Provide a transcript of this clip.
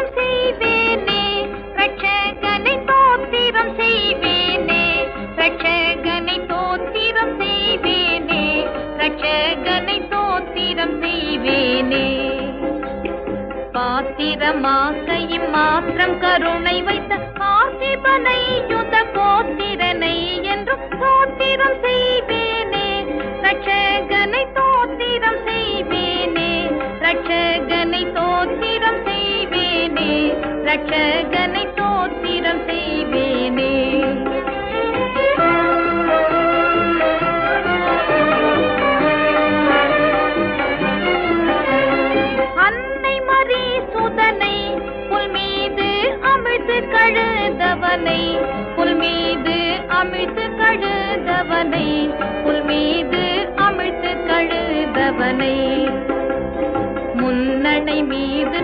தோத்திரம் செய்வேனே ரட்சகனை தோத்திரம் செய்வேனே ரட்சகனை தோத்திரம் செய்வேனே ரட்சகனை தோத்திரம் செய்வேனே பாத்திரமாக்கையும் மாத்திரம் கருணை வைத்த பார்த்திபனை யுத கோத்திரனை என்றும் தோத்திரம் செய்வேனே ரட்சகனை தோத்திரம் செய்வேனே ரட்சகனை தோத்திரம் செய்வேனே ரட்சகனை தோத்திரம் செய்வேனே கழுதவனை புல் மீது அமிழ்த்து கழுதவனை புல் மீது அமிழ்த்து கழுதவனை முன்னணை மீது